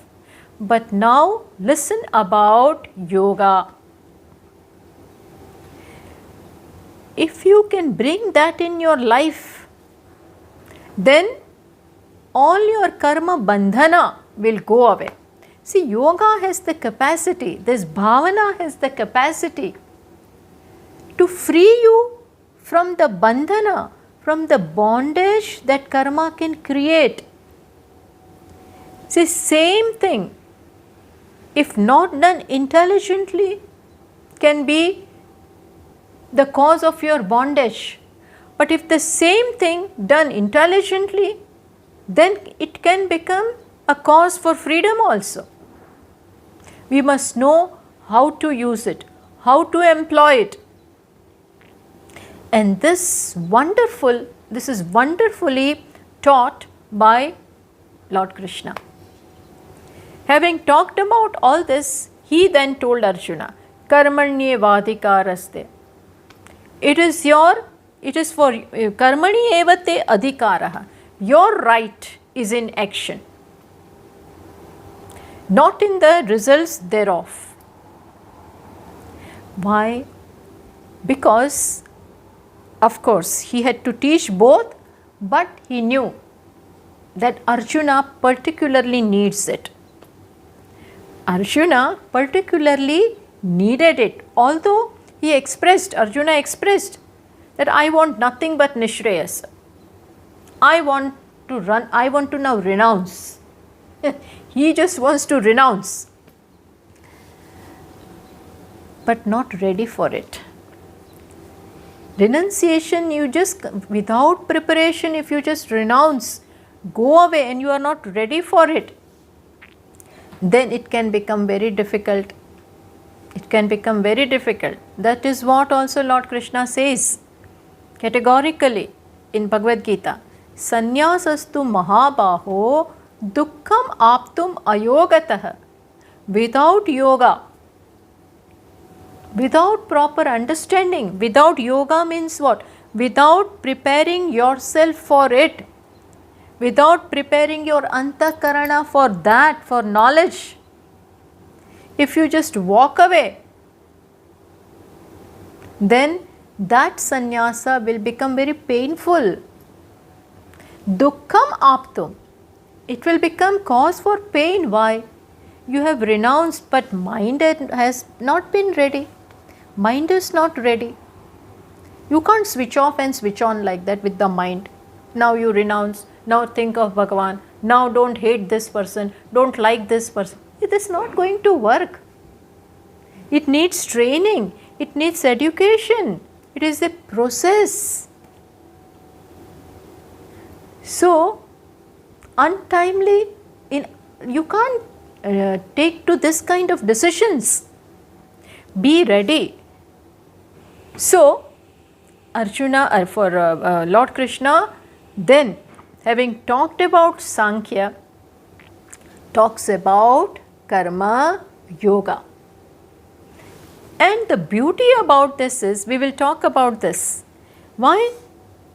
But now listen about yoga. If you can bring that in your life, then all your karma bandhana will go away. See, yoga has the capacity, this bhavana has the capacity to free you from the bandhana, from the bondage that karma can create. See, same thing, if not done intelligently, can be the cause of your bondage. But if the same thing done intelligently, then it can become a cause for freedom also. We must know how to use it, how to employ it. And this is wonderfully taught by Lord Krishna. Having talked about all this, he then told Arjuna, Karmanye vadhikaraste. It is for karmani evate adhikaraha. Your right is in action. not in the results thereof. Why? Because of course he had to teach both, but he knew that Arjuna particularly needs it. Arjuna particularly needed it, although Arjuna expressed that I want nothing but Nishreyas. I want to now renounce. He just wants to renounce, but not ready for it. Renunciation, you just, without preparation, if you just renounce, go away and you are not ready for it, then it can become very difficult. It can become very difficult. That is what also Lord Krishna says categorically in Bhagavad Gita. Sanyasastu mahabaho dukkham aptum ayogatah. Without yoga, without proper understanding, without yoga means what? Without preparing yourself for it, without preparing your antakarana for that, for knowledge, if you just walk away, then that sannyasa will become very painful. Dukkham aptum. It will become cause for pain. Why? You have renounced, but mind has not been ready. Mind is not ready. You can't switch off and switch on like that with the mind. Now you renounce, now think of Bhagavan, now don't hate this person, don't like this person. It is not going to work. It needs training, it needs education, it is a process. So, untimely, you can't take to this kind of decisions. Be ready. So, Arjuna, for Lord Krishna, then having talked about Sankhya, talks about karma yoga. And the beauty about this is, we will talk about this. Why?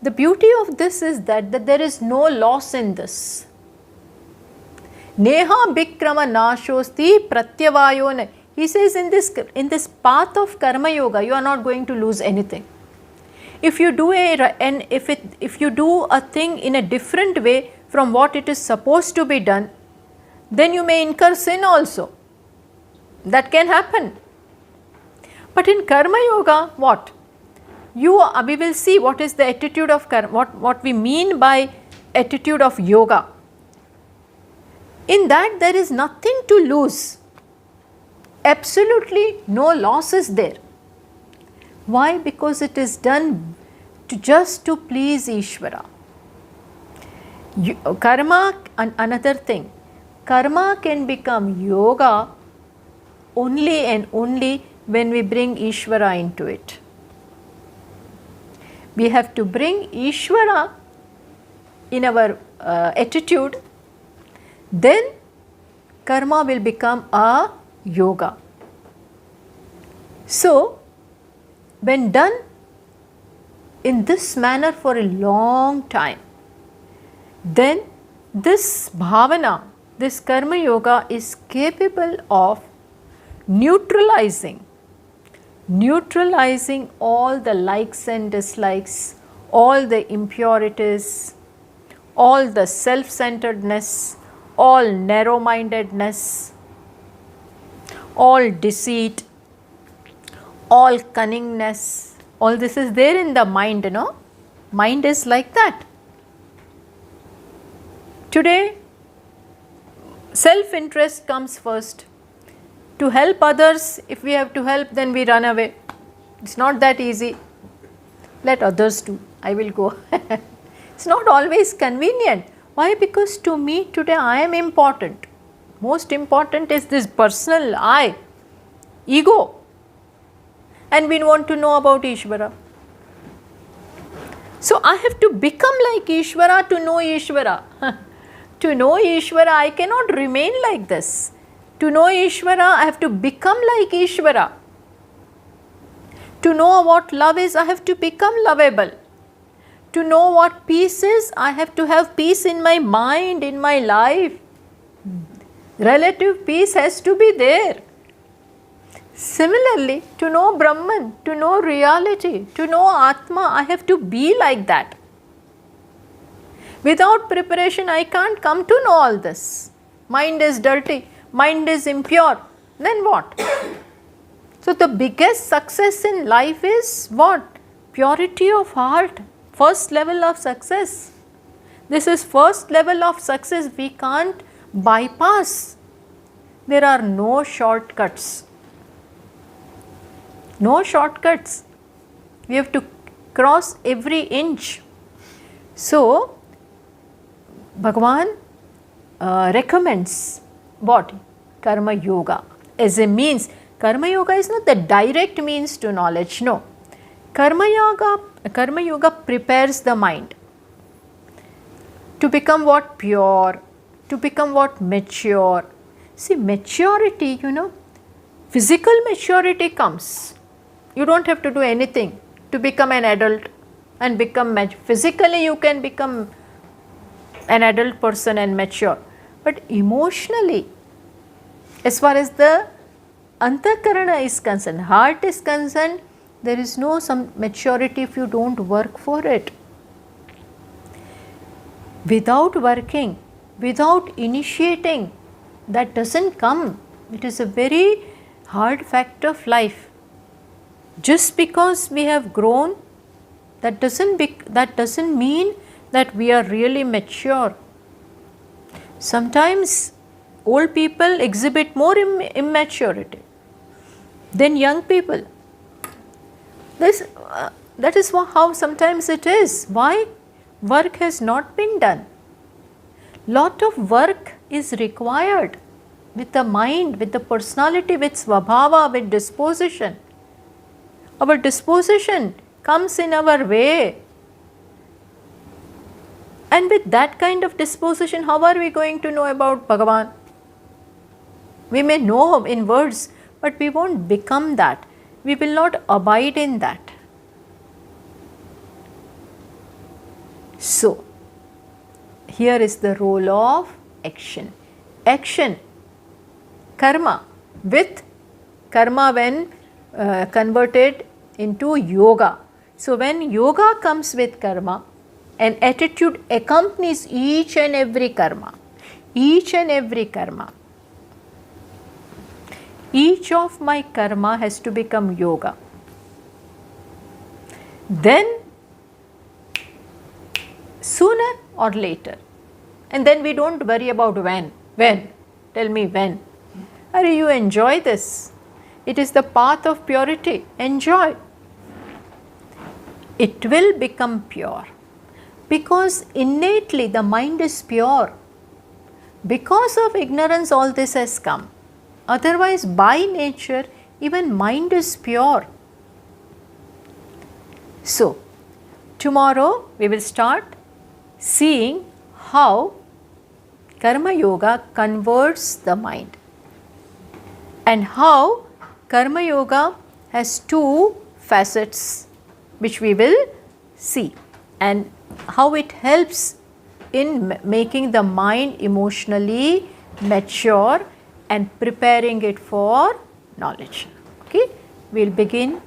The beauty of this is that there is no loss in this. Neha bikrama nashosti pratyavayone. He says in this path of karma yoga, you are not going to lose anything. If you do if you do a thing in a different way from what it is supposed to be done, then you may incur sin also. That can happen. But in karma yoga, what? We will see what is the attitude of karma, what we mean by attitude of yoga. In that there is nothing to lose. Absolutely no loss is there. Why? Because it is done just to please Ishvara. Karma, another thing, karma can become yoga only and only when we bring Ishvara into it. We have to bring Ishvara in our attitude, then karma will become a yoga. So, when done in this manner for a long time, then this bhavana, this karma yoga is capable of neutralizing all the likes and dislikes, all the impurities, all the self-centeredness, all narrow-mindedness, all deceit, all cunningness. All this is there in the mind, you know. Mind is like that. Today, self-interest comes first. To help others, if we have to help, then we run away. It's not that easy. Let others do. I will go. It's not always convenient. Why? Because to me today I am important. Most important is this personal I, ego. And we want to know about Ishvara. So I have to become like Ishvara to know Ishvara. To know Ishvara, I cannot remain like this. To know Ishvara, I have to become like Ishvara. To know what love is, I have to become lovable. To know what peace is, I have to have peace in my mind, in my life. Relative peace has to be there. Similarly, to know Brahman, to know reality, to know Atma, I have to be like that. Without preparation, I can't come to know all this. Mind is dirty, mind is impure, then what? So, the biggest success in life is what? Purity of heart, first level of success. This is first level of success, we can't bypass. There are no shortcuts. No shortcuts. We have to cross every inch. So, Bhagavan recommends what? Karma Yoga as a means. Karma Yoga is not the direct means to knowledge, no. Karma Yoga prepares the mind to become what? Pure, to become what? Mature. See, maturity, physical maturity comes. You don't have to do anything to become an adult and become physically you can become an adult person and mature. But emotionally, as far as the Antakarana is concerned, heart is concerned, there is no some maturity if you don't work for it. Without working, without initiating, that doesn't come. It is a very hard fact of life. Just because we have grown, that doesn't mean that we are really mature. Sometimes old people exhibit more immaturity than young people. That is how sometimes it is. Why? Work has not been done. Lot of work is required with the mind, with the personality, with svabhava, with disposition. Our disposition comes in our way. And with that kind of disposition, how are we going to know about Bhagavan? We may know in words, but we won't become that. We will not abide in that. So, here is the role of action. Action, karma, with karma when converted into yoga. So, when yoga comes with karma, an attitude accompanies each and every karma. Each and every karma. Each of my karma has to become yoga. Then, sooner or later, and then we don't worry about when. When? Tell me when. Are you enjoy this? It is the path of purity. Enjoy. It will become pure. Because innately the mind is pure. Because of ignorance all this has come. Otherwise by nature even mind is pure. So, tomorrow we will start seeing how Karma Yoga converts the mind and how Karma Yoga has two facets which we will see, and how it helps in making the mind emotionally mature and preparing it for knowledge. Okay, we will begin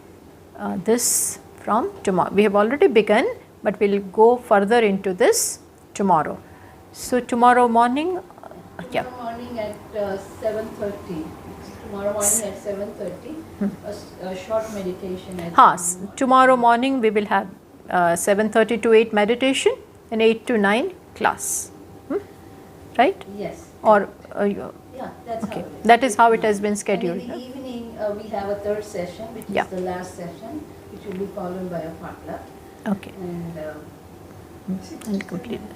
this from tomorrow. We have already begun, but we will go further into this tomorrow. So, tomorrow morning, Tomorrow morning at 7:30. Tomorrow morning at 7:30, a short meditation. Tomorrow morning we will have 7:30 to 8 meditation and 8 to 9 class. Right? Yes. Or yeah, that's okay. how it is. That is how it has been scheduled. And in the evening, we have a third session, which is the last session, which will be followed by a potluck. Okay. And I'll complete that.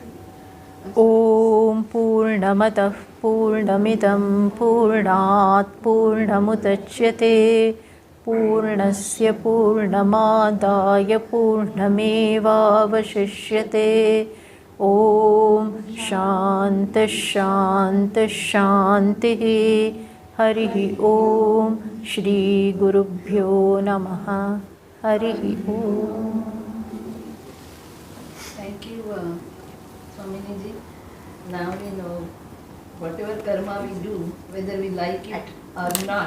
Om Purnamadah Purnamidam Purnat Purnamudachyate Purnasya Purnamadaya Purnameva Vashishyate. Om Shanta Shanta Shanti. Harihi Om Shri Gurubhyo Namaha. Harihi Om. thank you, Swamini ji. Now we know whatever karma we do, whether we like it or not,